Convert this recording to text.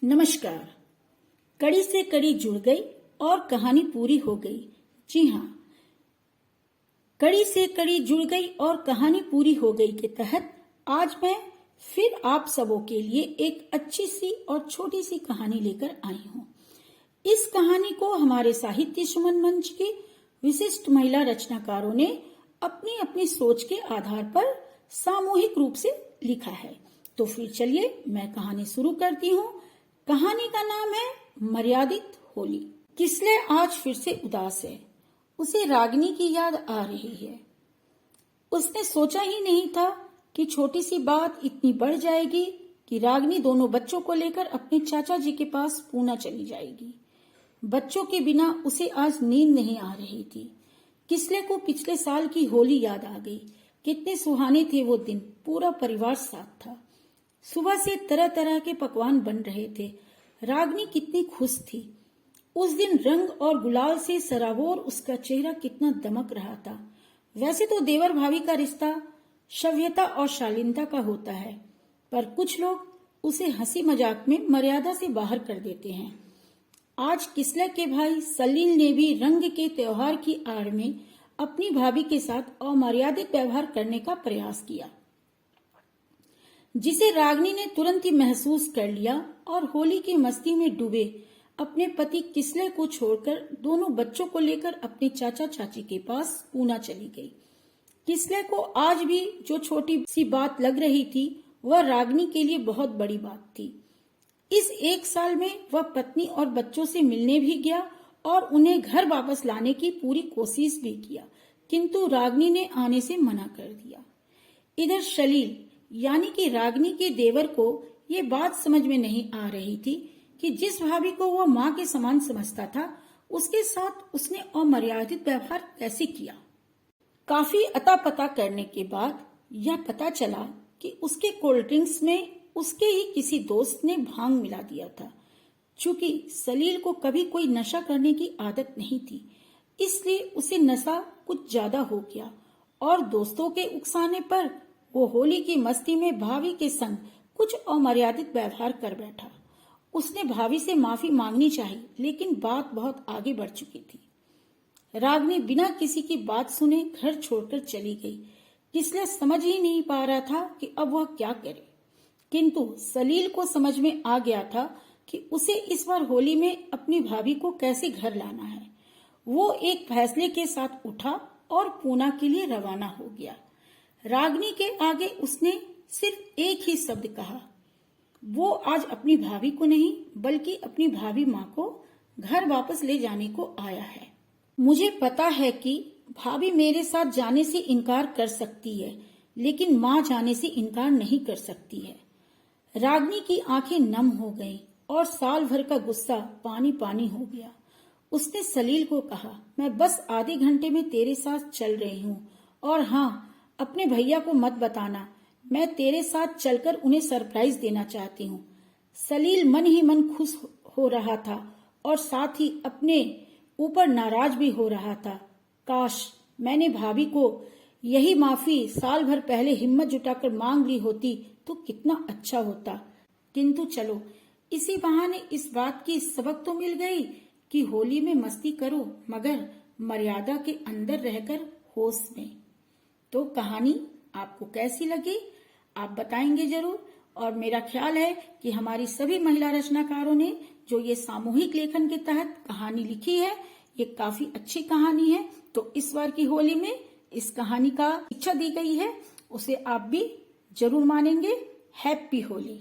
नमस्कार। कड़ी से कड़ी जुड़ गई और कहानी पूरी हो गई। जी हाँ, कड़ी से कड़ी जुड़ गई और कहानी पूरी हो गई के तहत आज मैं फिर आप सबों के लिए एक अच्छी सी और छोटी सी कहानी लेकर आई हूँ। इस कहानी को हमारे साहित्य सुमन मंच के विशिष्ट महिला रचनाकारों ने अपनी अपनी सोच के आधार पर सामूहिक रूप से लिखा है। तो फिर चलिए मैं कहानी शुरू करती हूँ। कहानी का नाम है मर्यादित होली। किसले आज फिर से उदास है। उसे रागिनी की याद आ रही है। उसने सोचा ही नहीं था कि छोटी सी बात इतनी बढ़ जाएगी कि रागिनी दोनों बच्चों को लेकर अपने चाचा जी के पास पूना चली जाएगी। बच्चों के बिना उसे आज नींद नहीं आ रही थी। किसले को पिछले साल की होली याद आ गई। कितने सुहाने थे वो दिन। पूरा परिवार साथ था। सुबह से तरह तरह के पकवान बन रहे थे। रागिनी कितनी खुश थी। उस दिन रंग और गुलाल से सराबोर उसका चेहरा कितना दमक रहा था। वैसे तो देवर भाभी का रिश्ता सभ्यता और शालीनता का होता है, पर कुछ लोग उसे हंसी मजाक में मर्यादा से बाहर कर देते हैं। आज किसले के भाई सलील ने भी रंग के त्योहार की आड़ में अपनी भाभी के साथ अमर्यादित व्यवहार करने का प्रयास किया, जिसे रागिनी ने तुरंत ही महसूस कर लिया और होली की मस्ती में डूबे अपने पति किसले को छोड़कर दोनों बच्चों को लेकर अपने चाचा चाची के पास पूना चली गई। किसले को आज भी जो छोटी सी बात लग रही थी वह रागिनी के लिए बहुत बड़ी बात थी। इस एक साल में वह पत्नी और बच्चों से मिलने भी गया और उन्हें घर वापस लाने की पूरी कोशिश भी किया, किंतु रागिनी ने आने से मना कर दिया। इधर सलील यानी कि रागिनी के देवर को ये बात समझ में नहीं आ रही थी कि जिस भाभी को वह माँ के समान समझता था उसके साथ उसने अमर्यादित व्यवहार कैसे किया। काफी अता पता करने के बाद यह पता चला कि उसके कोल्ड ड्रिंक्स में उसके ही किसी दोस्त ने भांग मिला दिया था। चूंकि सलील को कभी कोई नशा करने की आदत नहीं थी, इसलिए उसे नशा कुछ ज्यादा हो गया और दोस्तों के उकसाने पर वो होली की मस्ती में भाभी के संग कुछ अमर्यादित व्यवहार कर बैठा। उसने भाभी से माफी मांगनी चाहिए, लेकिन बात बहुत आगे बढ़ चुकी थी। रागिनी बिना किसी की बात सुने घर छोड़कर चली गई। किसले समझ ही नहीं पा रहा था कि अब वह क्या करे, किंतु सलील को समझ में आ गया था कि उसे इस बार होली में अपनी भाभी को कैसे घर लाना है। वो एक फैसले के साथ उठा और पूना के लिए रवाना हो गया। रागिनी के आगे उसने सिर्फ एक ही शब्द कहा। वो आज अपनी भाभी को नहीं बल्कि अपनी भाभी माँ को घर वापस ले जाने को आया है। मुझे पता है कि भाभी मेरे साथ जाने से इनकार कर सकती है, लेकिन माँ जाने से इनकार नहीं कर सकती है। रागिनी की आंखें नम हो गईं और साल भर का गुस्सा पानी पानी हो गया। उसने सलील को कहा, मैं बस आधे घंटे में तेरे साथ चल रही हूँ, और हाँ, अपने भैया को मत बताना। मैं तेरे साथ चलकर उन्हें सरप्राइज देना चाहती हूँ। सलील मन ही मन खुश हो रहा था और साथ ही अपने ऊपर नाराज भी हो रहा था। काश मैंने भाभी को यही माफी साल भर पहले हिम्मत जुटाकर मांग ली होती तो कितना अच्छा होता। किंतु चलो, इसी बहाने इस बात की सबक तो मिल गई कि होली में मस्ती करो, मगर मर्यादा के अंदर रहकर होश में। तो कहानी आपको कैसी लगी आप बताएंगे जरूर। और मेरा ख्याल है कि हमारी सभी महिला रचनाकारों ने जो ये सामूहिक लेखन के तहत कहानी लिखी है, ये काफी अच्छी कहानी है। तो इस बार की होली में इस कहानी का इच्छा दी गई है, उसे आप भी जरूर मानेंगे। हैप्पी होली।